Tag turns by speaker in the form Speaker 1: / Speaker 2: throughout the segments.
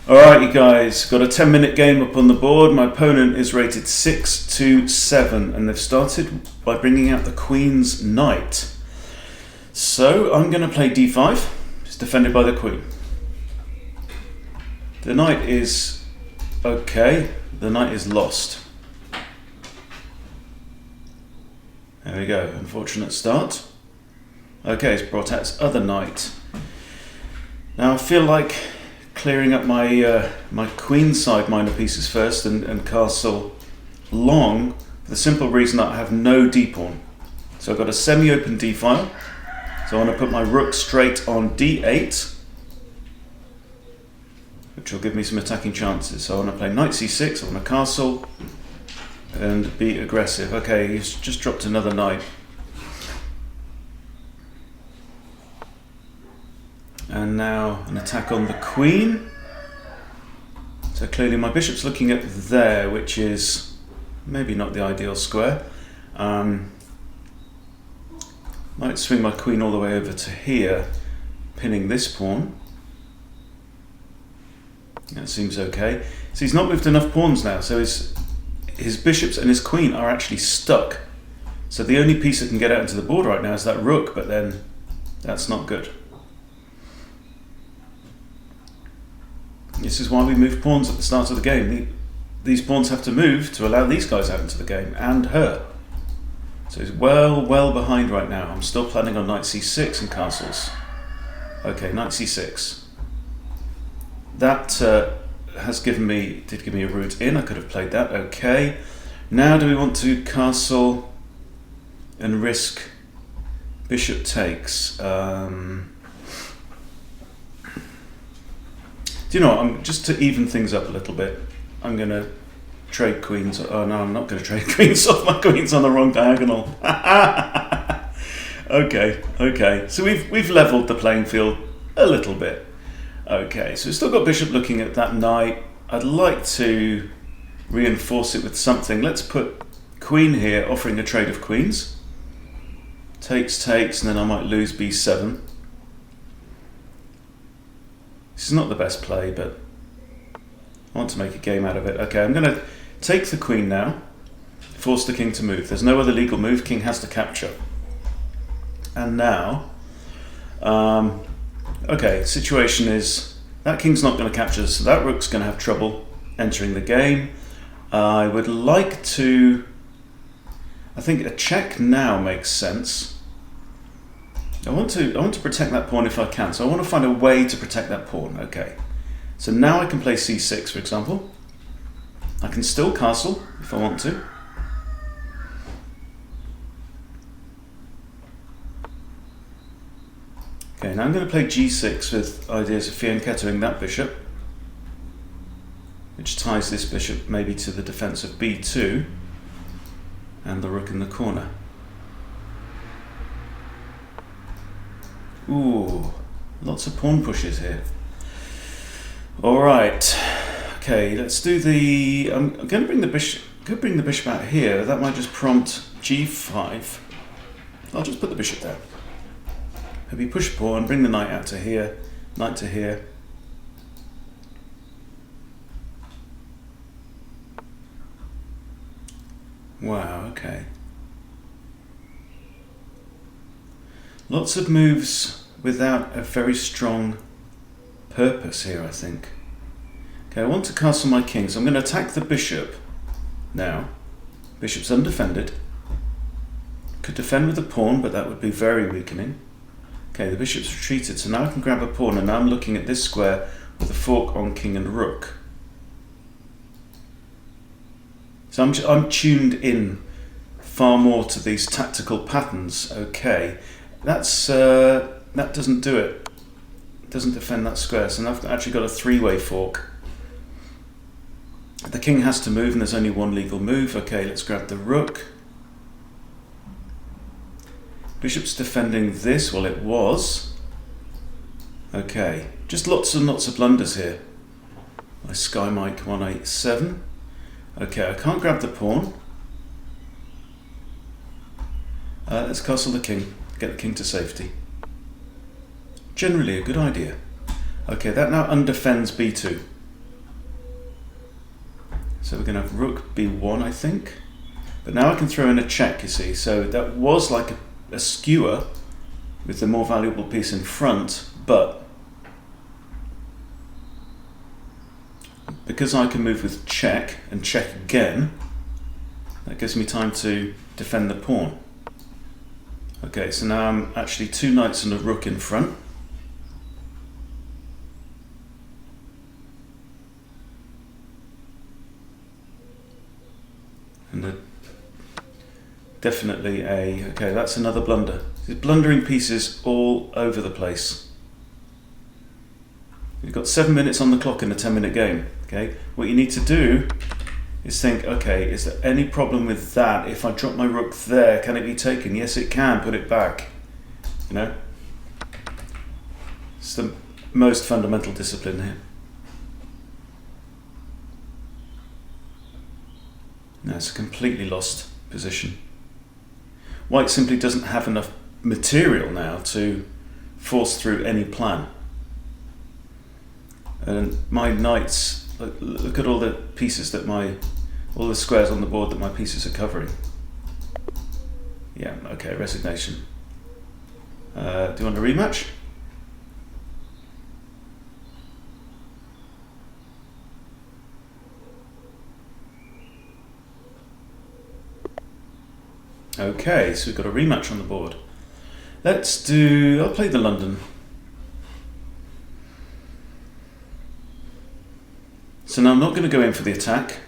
Speaker 1: Alright, you guys, got a 10-minute game up on the board. My opponent is rated 6-7, and they've started by bringing out the Queen's Knight. So I'm going to play d5. It's defended by the Queen. The Knight is okay. The Knight is lost. There we go. Unfortunate start. Okay, it's brought out its other Knight. Now I feel like clearing up my my queenside minor pieces first and castle long, for the simple reason that I have no d-pawn. So I've got a semi-open d-file. So I want to put my rook straight on d8, which will give me some attacking chances. So I want to play knight c6, I want to castle and be aggressive. Okay, he's just dropped another knight. And now an attack on the queen. So clearly my bishop's looking at there, which is maybe not the ideal square. Might swing my queen all the way over to here, pinning this pawn. That seems okay. So he's not moved enough pawns now, so his bishops and his queen are actually stuck. So the only piece that can get out into the board right now is that rook, but then that's not good. This is why we move pawns at the start of the game. These pawns have to move to allow these guys out into the game, and her. So he's well behind right now. I'm still planning on knight c6 and castles. Okay, knight c6. That did give me a route in. I could have played that. Okay. Now do we want to castle and risk bishop takes? Do you know what, just to even things up a little bit, I'm going to trade queens. Oh no, I'm not going to trade queens off. My queen's on the wrong diagonal. Okay. So we've leveled the playing field a little bit. Okay, so we've still got bishop looking at that knight. I'd like to reinforce it with something. Let's put queen here, offering a trade of queens. Takes, and then I might lose b7. This is not the best play, but I want to make a game out of it. Okay, I'm going to take the queen now, force the king to move. There's no other legal move, king has to capture. And now, okay, situation is that king's not going to capture, so that rook's going to have trouble entering the game. I would like to, I think a check now makes sense. I want to protect that pawn if I can, so I want to find a way to protect that pawn. Okay, so now I can play c6, for example. I can still castle if I want to. Okay, now I'm going to play g6 with ideas of fianchettoing that bishop, which ties this bishop maybe to the defense of b2 and the rook in the corner. Ooh, lots of pawn pushes here. Alright, okay, let's do the... I'm going to bring the bishop out here. That might just prompt g5. I'll just put the bishop there. Maybe push pawn, bring the knight out to here, knight to here. Wow, okay. Lots of moves without a very strong purpose here, I think. Okay, I want to castle my king, so I'm going to attack the bishop now. Bishop's undefended. Could defend with a pawn, but that would be very weakening. Okay, the bishop's retreated, so now I can grab a pawn, and now I'm looking at this square with a fork on king and rook. So I'm tuned in far more to these tactical patterns. Okay. That doesn't do it. It doesn't defend that square. So now I've actually got a three-way fork. The king has to move, and there's only one legal move. Okay, let's grab the rook. Bishop's defending this. Well, it was. Okay, just lots and lots of blunders here. My Sky Mike 187. Okay, I can't grab the pawn. Let's castle the king. Get the king to safety. Generally a good idea. Okay, that now undefends b2. So we're going to have rook b1, I think. But now I can throw in a check, you see. So that was like a skewer with the more valuable piece in front, but because I can move with check and check again, that gives me time to defend the pawn. Okay, so now I'm actually 2 knights and a rook in front. And definitely okay, that's another blunder. There's blundering pieces all over the place. You've got 7 minutes on the clock in a 10-minute game. Okay, what you need to do is think, okay, is there any problem with that? If I drop my rook there, can it be taken? Yes, it can. Put it back. You know, it's the most fundamental discipline here. Now it's a completely lost position. White simply doesn't have enough material now to force through any plan. And my knights, look at all the pieces that all the squares on the board that my pieces are covering. Yeah, okay, resignation. Do you want a rematch? Okay, so we've got a rematch on the board. I'll play the London. So now I'm not going to go in for the attack.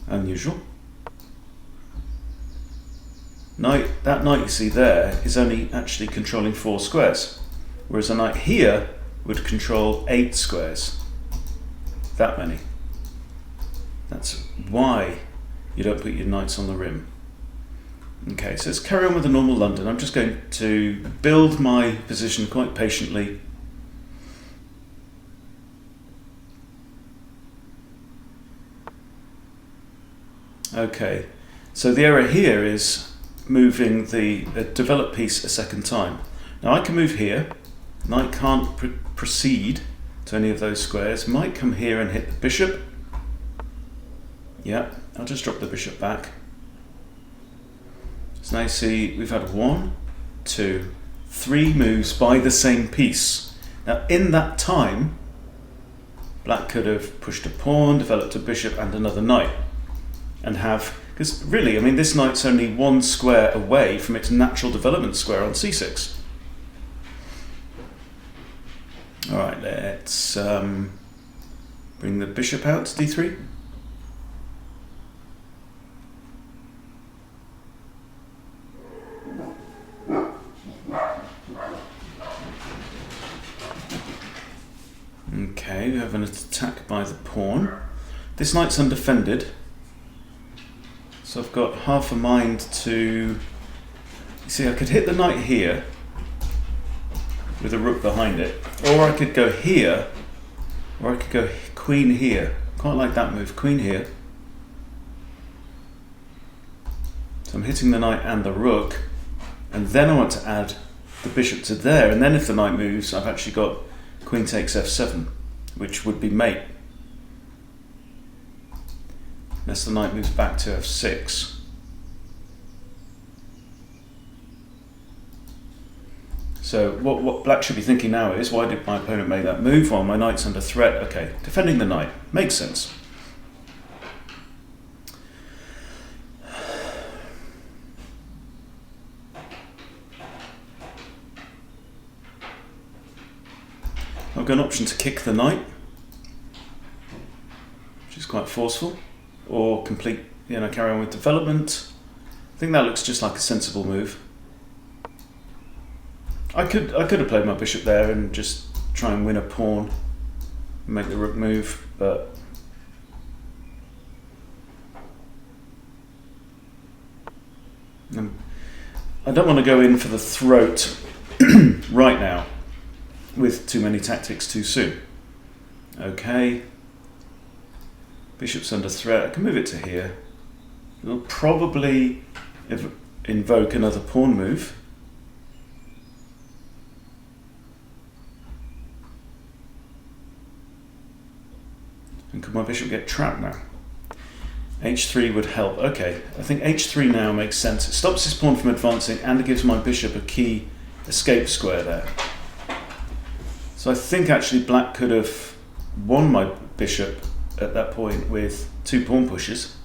Speaker 1: Unusual. That knight you see there is only actually controlling 4 squares, whereas a knight here would control 8 squares. That many. That's why you don't put your knights on the rim. Okay, so let's carry on with the normal London. I'm just going to build my position quite patiently. Okay, so the error here is moving the developed piece a second time. Now I can move here. Knight can't proceed to any of those squares. Might come here and hit the bishop. Yeah, I'll just drop the bishop back. So now you see we've had 1, 2, 3 moves by the same piece. Now in that time, black could have pushed a pawn, developed a bishop and another knight. And because really, I mean, this knight's only 1 square away from its natural development square on c6. All right, let's bring the bishop out to d3. Okay, we have an attack by the pawn. This knight's undefended, so I've got half a mind to... You see, I could hit the knight here with a rook behind it, or I could go here, or I could go queen here. Quite like that move, queen here. So I'm hitting the knight and the rook, and then I want to add the bishop to there, and then if the knight moves, I've actually got queen takes f7, which would be mate. Unless the knight moves back to f6. So what black should be thinking now is, why did my opponent make that move? Well, my knight's under threat. Okay, defending the knight. Makes sense. I've got an option to kick the knight, which is quite forceful, or complete, carry on with development. I think that looks just like a sensible move. I could have played my bishop there and just try and win a pawn and make the rook move, but I don't want to go in for the throat right now with too many tactics too soon. Okay, bishop's under threat. I can move it to here. It'll probably invoke another pawn move. could my bishop get trapped now? h3 would help. Okay, I think h3 now makes sense. It stops this pawn from advancing and it gives my bishop a key escape square there. So I think actually black could have won my bishop at that point with 2 pawn pushes.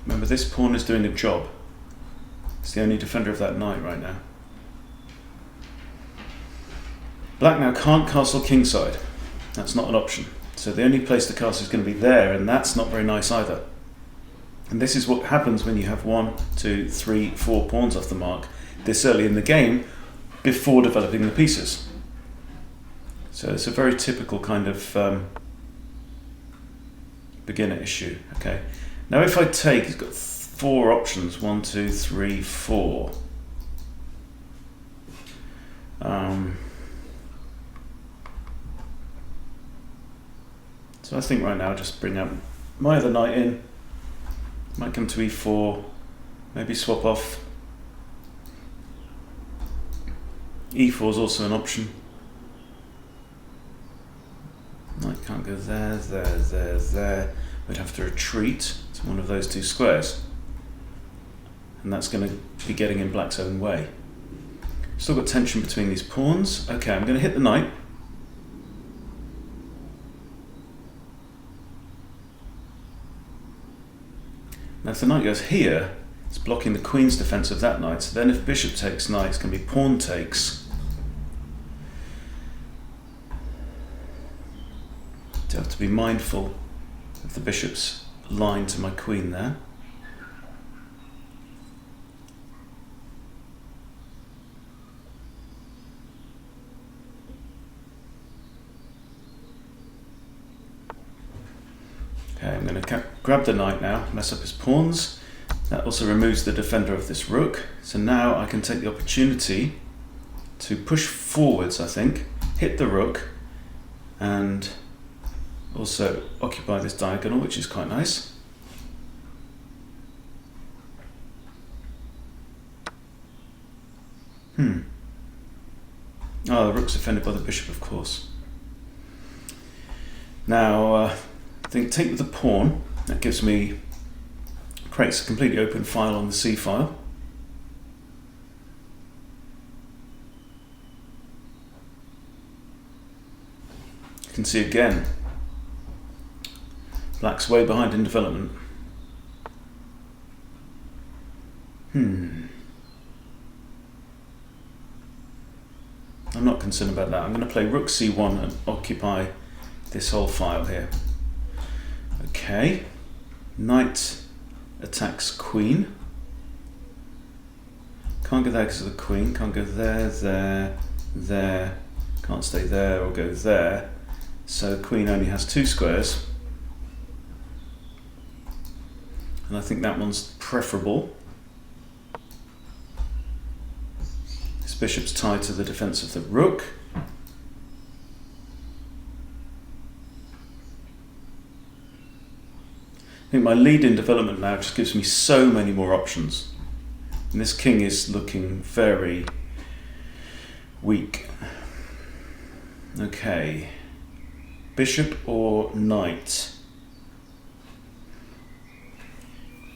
Speaker 1: Remember, this pawn is doing a job. It's the only defender of that knight right now. Black now can't castle kingside. That's not an option. So the only place to castle is going to be there, and that's not very nice either. And this is what happens when you have 1, 2, 3, 4 pawns off the mark this early in the game before developing the pieces. So it's a very typical kind of beginner issue. Okay. Now if I take, he's got 4 options. 1, 2, 3, 4. So I think right now I'll just bring out my other knight in. Might come to e4, maybe swap off. e4 is also an option. Knight can't go there, there. We'd have to retreat to one of those 2 squares. And that's going to be getting in black's own way. Still got tension between these pawns. Okay, I'm going to hit the knight. Now if the knight goes here, it's blocking the queen's defense of that knight. So then if bishop takes knight, it's going to be pawn takes. So I have to be mindful of the bishop's line to my queen there. Okay, I'm going to grab the knight now, mess up his pawns. That also removes the defender of this rook. So now I can take the opportunity to push forwards, I think, hit the rook, and also occupy this diagonal, which is quite nice. Oh, the rook's defended by the bishop, of course. Now, I think take with the pawn. That gives me, creates a completely open file on the c file. You can see again, black's way behind in development. I'm not concerned about that. I'm going to play rook c1 and occupy this whole file here. Okay, knight attacks queen. Can't go there because of the queen. Can't go there, there, there. Can't stay there or go there. So the queen only has 2 squares. And I think that one's preferable. This bishop's tied to the defense of the rook. I think my lead in development now just gives me so many more options. And this king is looking very weak. Okay, bishop or knight?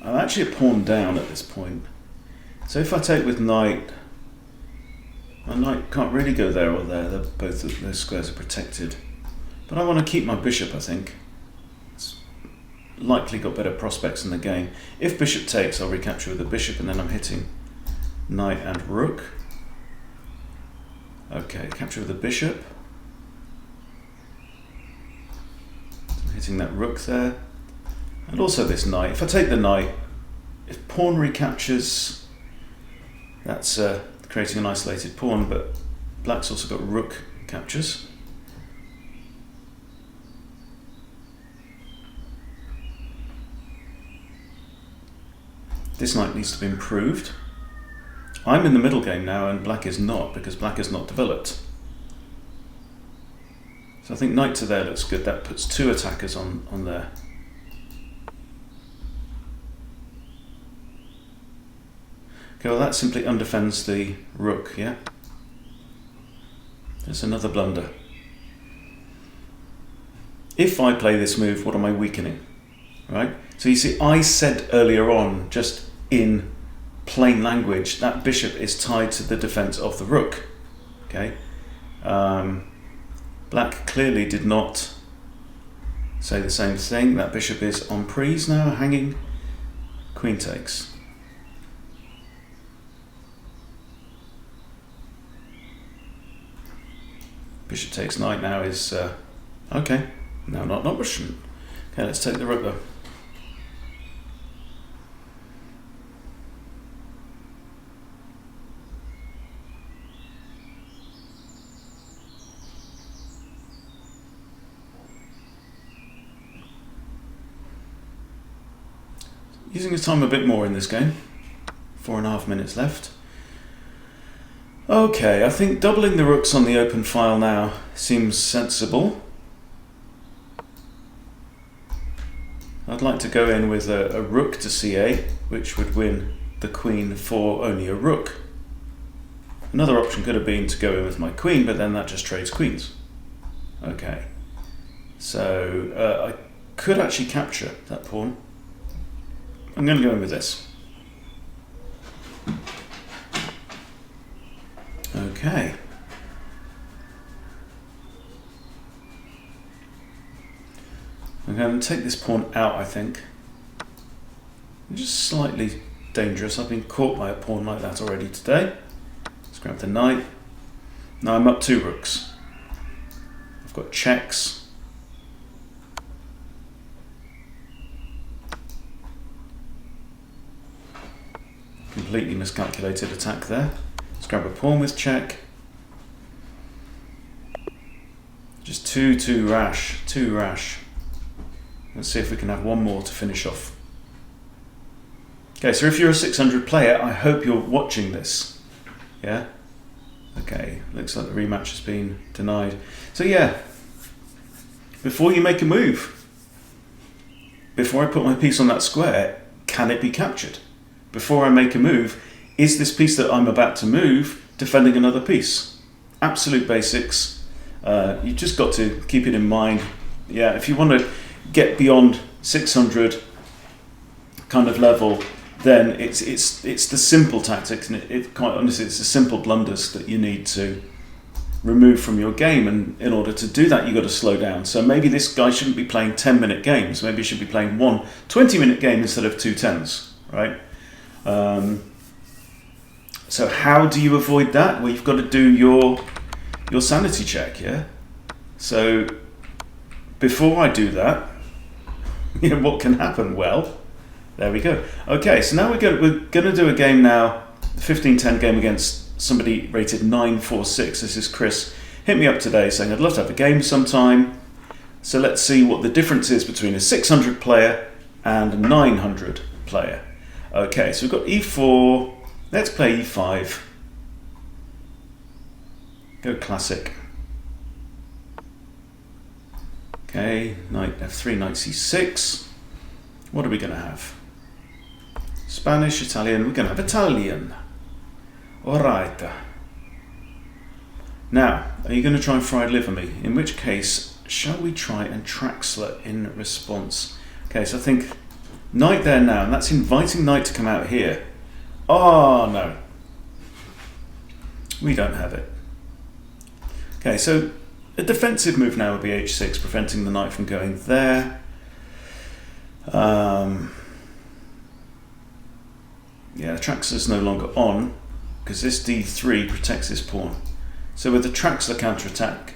Speaker 1: I'm actually a pawn down at this point. So if I take with knight, my knight can't really go there or there. Both of those squares are protected. But I want to keep my bishop, I think. Likely got better prospects in the game. If bishop takes, I'll recapture with the bishop, and then I'm hitting knight and rook. Okay, capture with the bishop. I'm hitting that rook there. And also this knight. If I take the knight, if pawn recaptures, that's creating an isolated pawn, but black's also got rook captures. This knight needs to be improved. I'm in the middle game now and black is not, because black is not developed. So I think knight to there looks good. That puts 2 attackers on there. Okay, well that simply undefends the rook, yeah? There's another blunder. If I play this move, what am I weakening? Right? So you see, I said earlier on, just in plain language, that bishop is tied to the defense of the rook. Okay? Black clearly did not say the same thing. That bishop is en prise now, hanging. Queen takes. Bishop takes knight now is okay. No, not Russian. Okay, let's take the rook though. Using his time a bit more in this game. 4.5 minutes left. Okay, I think doubling the rooks on the open file now seems sensible. I'd like to go in with a rook to c8, which would win the queen for only a rook. Another option could have been to go in with my queen, but then that just trades queens. Okay, so I could actually capture that pawn. I'm going to go in with this. Okay. I'm going to take this pawn out, I think. Just slightly dangerous. I've been caught by a pawn like that already today. Let's grab the knight. Now I'm up 2 rooks. I've got checks. Completely miscalculated attack there. Let's grab a pawn with check. Just too rash, too rash. Let's see if we can have one more to finish off. Okay, so if you're a 600 player, I hope you're watching this. Yeah? Okay, looks like the rematch has been denied. So yeah, before you make a move, before I put my piece on that square, can it be captured? Before I make a move, is this piece that I'm about to move defending another piece? Absolute basics. You've just got to keep it in mind. Yeah, if you want to get beyond 600 kind of level, then it's the simple tactics, and it quite honestly, it's the simple blunders that you need to remove from your game. And in order to do that, you've got to slow down. So maybe this guy shouldn't be playing 10-minute games. Maybe he should be playing one 20-minute game instead of 2 10s, right? So how do you avoid that? Well, you've got to do your sanity check, yeah? So before I do that, what can happen? Well, there we go. Okay, so now we're going to do a game now, a 15-10 game against somebody rated 946. This is Chris. Hit me up today saying, I'd love to have a game sometime. So let's see what the difference is between a 600 player and a 900 player. Okay, so we've got e4. Let's play e5. Go classic. Okay, knight f3, knight c6. What are we going to have? Spanish, Italian. We're going to have Italian. Alright. Now, are you going to try and fried liver me? In which case, shall we try and Traxler in response? Okay, so I think knight there now, and that's inviting knight to come out here. Oh, no. We don't have it. Okay, so a defensive move now would be h6, preventing the knight from going there. Yeah, Traxler's no longer on, because this d3 protects this pawn. So with the Traxler counterattack,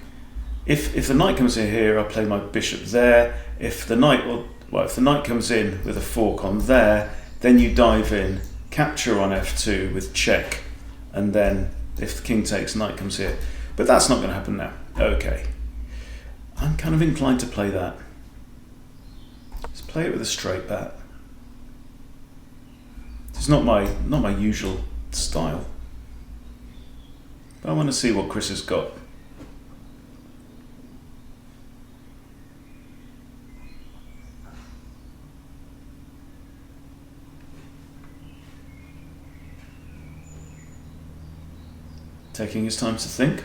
Speaker 1: if the knight comes in here, I'll play my bishop there. If the knight, if the knight comes in with a fork on there, then you dive in, capture on f2 with check, and then if the king takes, knight comes here. But that's not going to happen now. Okay. I'm kind of inclined to play that. Let's play it with a straight bat. It's not my usual style. But I want to see what Chris has got. Taking his time to think.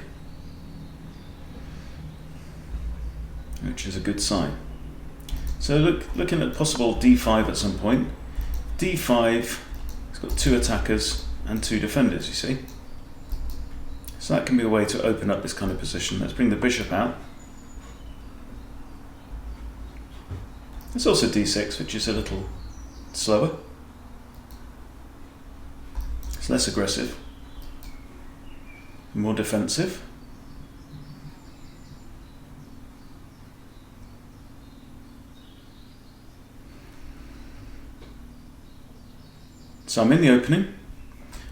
Speaker 1: which is a good sign. So looking at possible d5 at some point. d5, it's got 2 attackers and 2 defenders, you see. So that can be a way to open up this kind of position. Let's bring the bishop out. There's also d6, which is a little slower. It's less aggressive, more defensive. So I'm in the opening.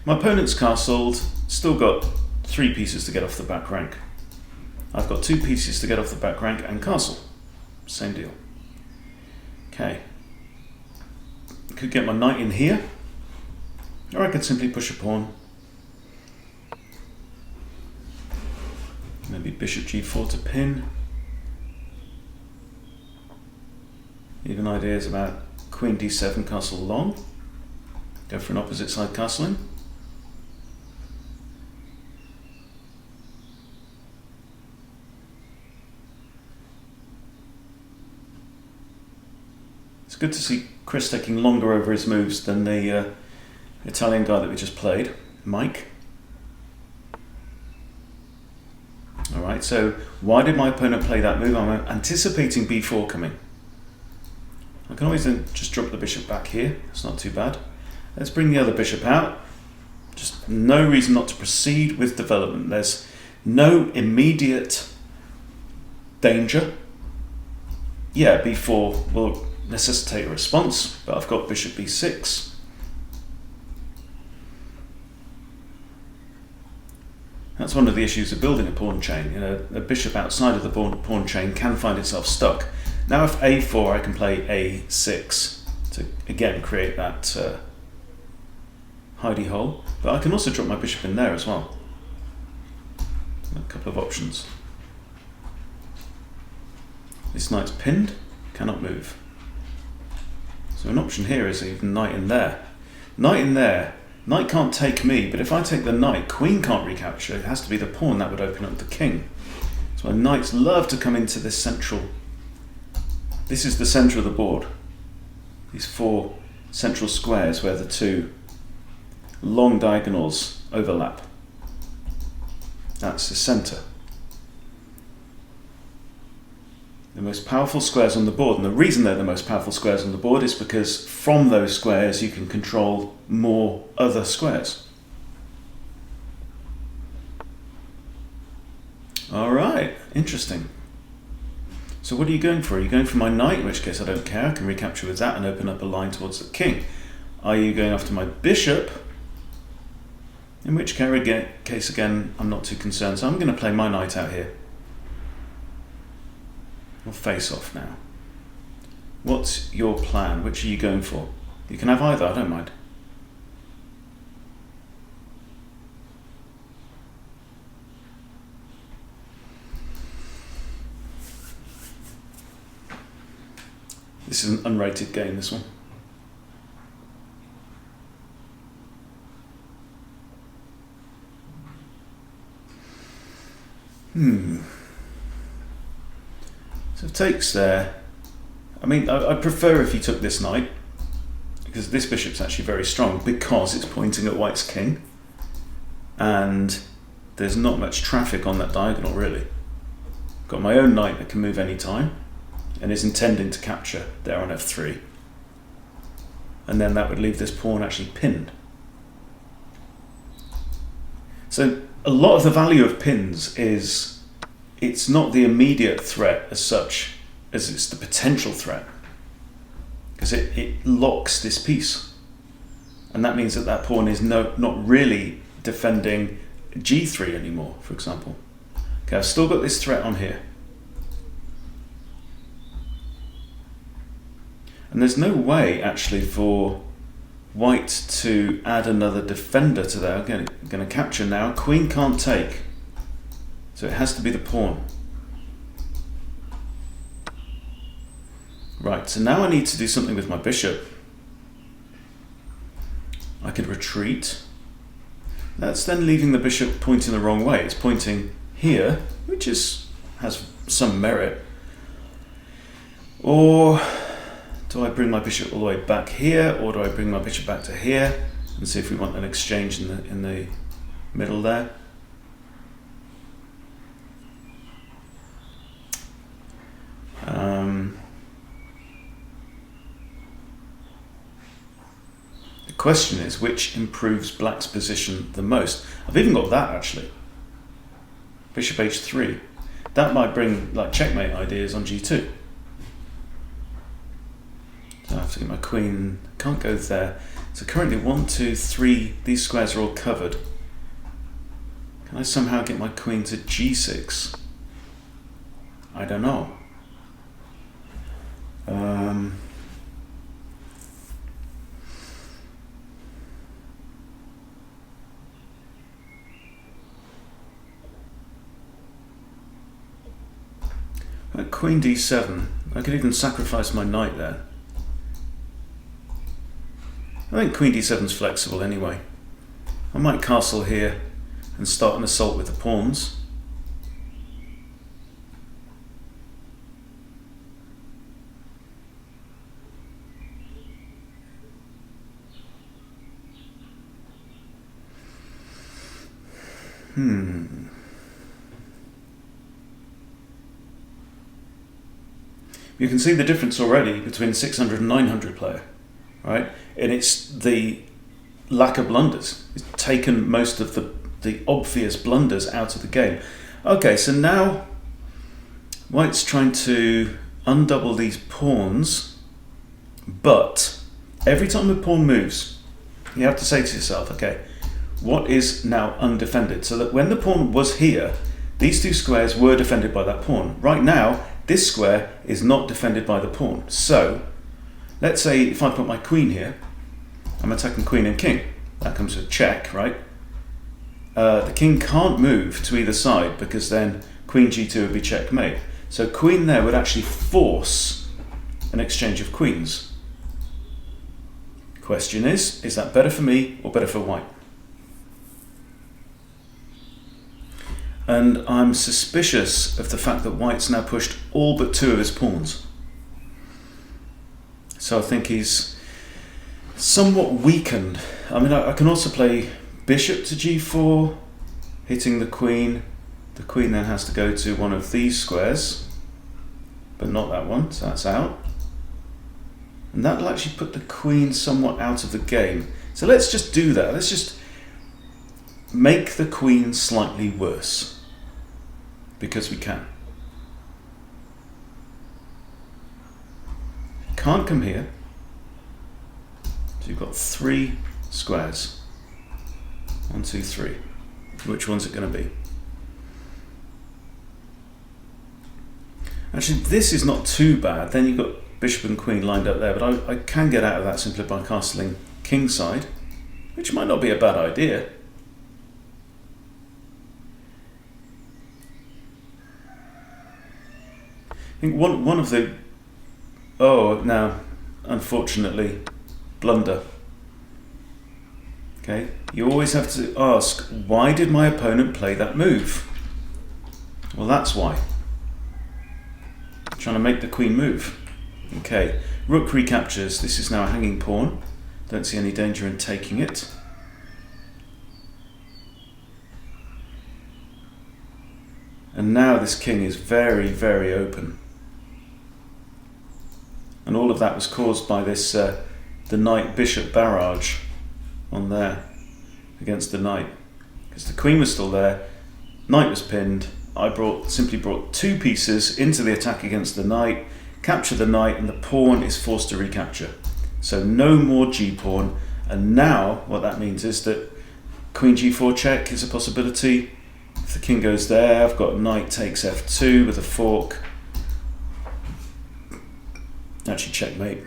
Speaker 1: My opponent's castled, still got 3 pieces to get off the back rank. I've got 2 pieces to get off the back rank and castle. Same deal. Okay. Could get my knight in here, or I could simply push a pawn. Maybe bishop g4 to pin. Even ideas about queen d7 castle long. Go for an opposite side castling. It's good to see Chris taking longer over his moves than the Italian guy that we just played, Mike. Alright, so why did my opponent play that move? I'm anticipating b4 coming. I can always then just drop the bishop back here, it's not too bad. Let's bring the other bishop out. Just no reason not to proceed with development. There's no immediate danger. Yeah, b4 will necessitate a response, but I've got bishop b6. That's one of the issues of building a pawn chain. You know, a bishop outside of the pawn chain can find itself stuck. Now if a4, I can play a6 to again create that hidey hole, but I can also drop my bishop in there as well. A couple of options. This knight's pinned, cannot move. So an option here is even knight in there. Knight in there, knight can't take me, but if I take the knight, queen can't recapture. It has to be the pawn that would open up the king. So my knights love to come into this central. This is the center of the board. These 4 central squares where the 2 long diagonals overlap. That's the center. The most powerful squares on the board, and the reason they're the most powerful squares on the board is because from those squares you can control more other squares. Alright, interesting. So what are you going for? Are you going for my knight, in which case I don't care, I can recapture with that and open up a line towards the king. Are you going after my bishop? In which case again, I'm not too concerned, so I'm going to play my knight out here. We'll face off now. What's your plan? Which are you going for? You can have either, I don't mind. This is an unrated game, this one. So takes there. I mean, I prefer if you took this knight, because this bishop's actually very strong because it's pointing at white's king, and there's not much traffic on that diagonal really. Got my own knight that can move any time and is intending to capture there on f3, and then that would leave this pawn actually pinned. So a lot of the value of pins is it's not the immediate threat as such as it's the potential threat, because it locks this piece, and that means that that pawn is not really defending g3 anymore, for example. Okay, I've still got this threat on here, and there's no way actually for white to add another defender to that. I'm going to capture now. Queen can't take, so it has to be the pawn. Right, so now I need to do something with my bishop. I could retreat. That's then leaving the bishop pointing the wrong way. It's pointing here, which has some merit. Or do I bring my bishop all the way back here, or do I bring my bishop back to here and see if we want an exchange in the middle there? The question is, which improves black's position the most? I've even got that actually. Bishop h3. That might bring like checkmate ideas on g2. So I have to get my queen, can't go there. So currently 1, 2, 3, these squares are all covered. Can I somehow get my queen to g6? I don't know. At queen d7, I could even sacrifice my knight there. I think queen d7 is flexible anyway. I might castle here and start an assault with the pawns. You can see the difference already between 600 and 900 player, right? And it's the lack of blunders. It's taken most of the obvious blunders out of the game. Okay, so now white's trying to undouble these pawns, but every time a pawn moves, you have to say to yourself, okay, what is now undefended? So that when the pawn was here, these two squares were defended by that pawn. Right now, this square is not defended by the pawn. So, let's say if I put my queen here, I'm attacking queen and king. That comes with check, right? The king can't move to either side because then queen g2 would be checkmate. So queen there would actually force an exchange of queens. Question is that better for me or better for white? And I'm suspicious of the fact that white's now pushed all but 2 of his pawns. So I think he's somewhat weakened. I mean, I can also play bishop to g4, hitting the queen. The queen then has to go to one of these squares, but not that one, so that's out. And that'll actually put the queen somewhat out of the game. So let's just do that. Let's just make the queen slightly worse. Because we can. Can't come here. So you've got 3 squares. 1, 2, 3. Which one's it going to be? Actually, this is not too bad. Then you've got bishop and queen lined up there, but I can get out of that simply by castling kingside, which might not be a bad idea. I think one of the... Oh, now, unfortunately, blunder. Okay, you always have to ask, why did my opponent play that move? Well, that's why. Trying to make the queen move. Okay, rook recaptures. This is now a hanging pawn. Don't see any danger in taking it. And now this king is very, very open. And all of that was caused by this the knight-bishop barrage on there against the knight. Because the queen was still there, knight was pinned. I simply brought 2 pieces into the attack against the knight, capture the knight, and the pawn is forced to recapture. So no more g-pawn. And now what that means is that queen g4 check is a possibility. If the king goes there, I've got knight takes f2 with a fork. Actually checkmate.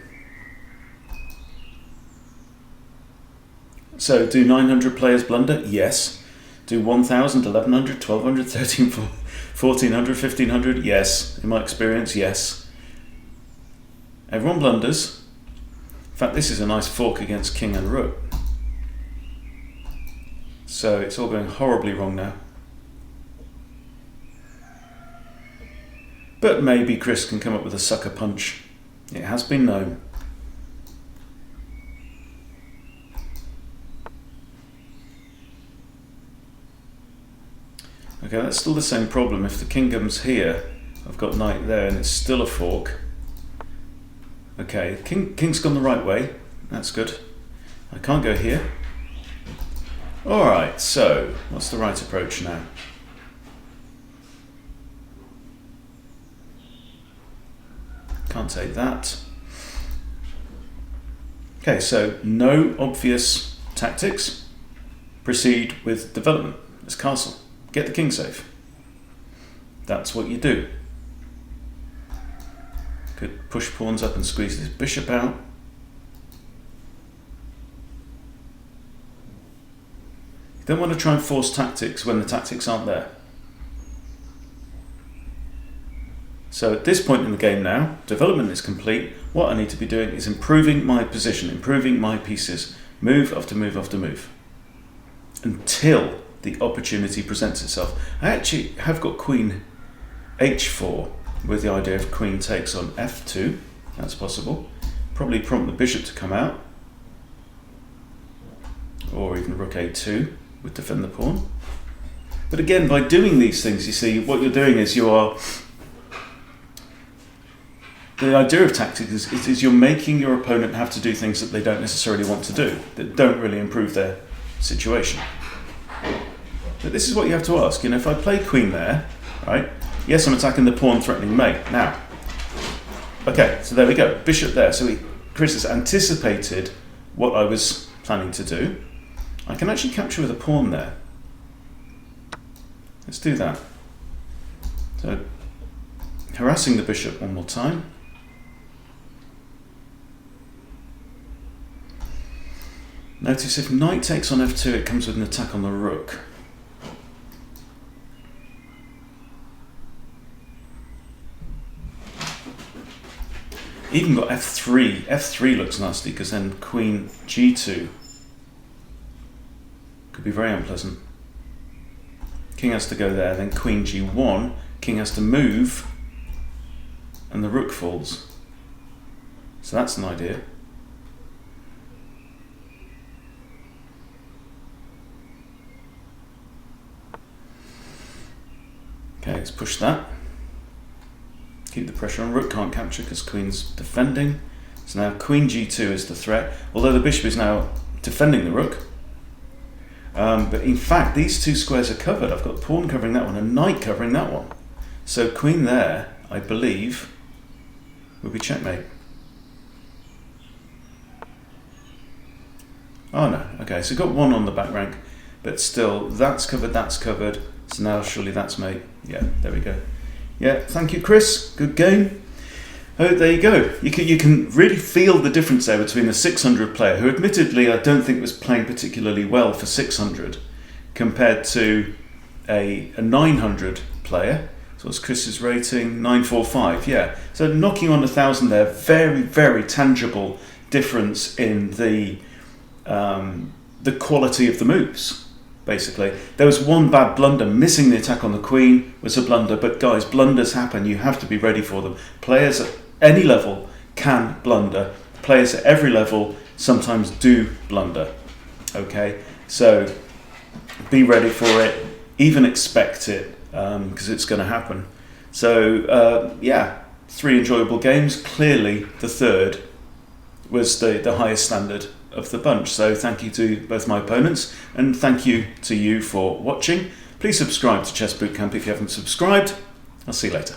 Speaker 1: So do 900 players blunder? Yes. Do 1000, 1100, 1200, 1300, 1400, 1500? Yes. In my experience, yes. Everyone blunders. In fact, this is a nice fork against king and rook. So it's all going horribly wrong now. But maybe Chris can come up with a sucker punch. It has been known. Okay, that's still the same problem. If the king comes here, I've got knight there and it's still a fork. Okay, king's gone the right way. That's good. I can't go here. Alright, so what's the right approach now? Can't take that. Okay, so no obvious tactics. Proceed with development. It's castle. Get the king safe. That's what you do. Could push pawns up and squeeze this bishop out. You don't want to try and force tactics when the tactics aren't there. So at this point in the game now, development is complete. What I need to be doing is improving my position, improving my pieces, move after move after move, until the opportunity presents itself. I actually have got queen h4 with the idea of queen takes on f2. That's possible. Probably prompt the bishop to come out, or even rook a2 would defend the pawn. But again, by doing these things, you see, what you're doing is the idea of tactics is you're making your opponent have to do things that they don't necessarily want to do, that don't really improve their situation. But this is what you have to ask. You know, if I play queen there, right? Yes, I'm attacking the pawn, threatening mate. Now, okay, so there we go. Bishop there. So Chris has anticipated what I was planning to do. I can actually capture with a pawn there. Let's do that. So, harassing the bishop one more time. Notice if knight takes on f2, it comes with an attack on the rook. Even got f3. f3 looks nasty because then queen g2 could be very unpleasant. King has to go there, then queen g1. King has to move, and the rook falls. So that's an idea. Okay, let's push that. Keep the pressure on. Rook can't capture because queen's defending. So now queen g2 is the threat, although the bishop is now defending the rook. But in fact, these two squares are covered. I've got pawn covering that one and knight covering that one. So queen there, I believe, would be checkmate. Oh no, okay, so got one on the back rank, but still, that's covered. So now surely that's mate. Yeah, there we go. Yeah, thank you, Chris. Good game. Oh, there you go. You can really feel the difference there between a 600 player, who admittedly I don't think was playing particularly well for 600, compared to a 900 player. So what's Chris's rating? 945, yeah. So knocking on 1,000 there, very, very tangible difference in the quality of the moves. Basically, there was one bad blunder. Missing the attack on the queen was a blunder, but guys, blunders happen. You have to be ready for them. Players at any level can blunder. Players at every level sometimes do blunder. Okay, so be ready for it, even expect it, because it's going to happen. So yeah, 3 enjoyable games. Clearly the third was the highest standard of the bunch. So thank you to both my opponents, and thank you to you for watching. Please subscribe to Chess Bootcamp if you haven't subscribed. I'll see you later.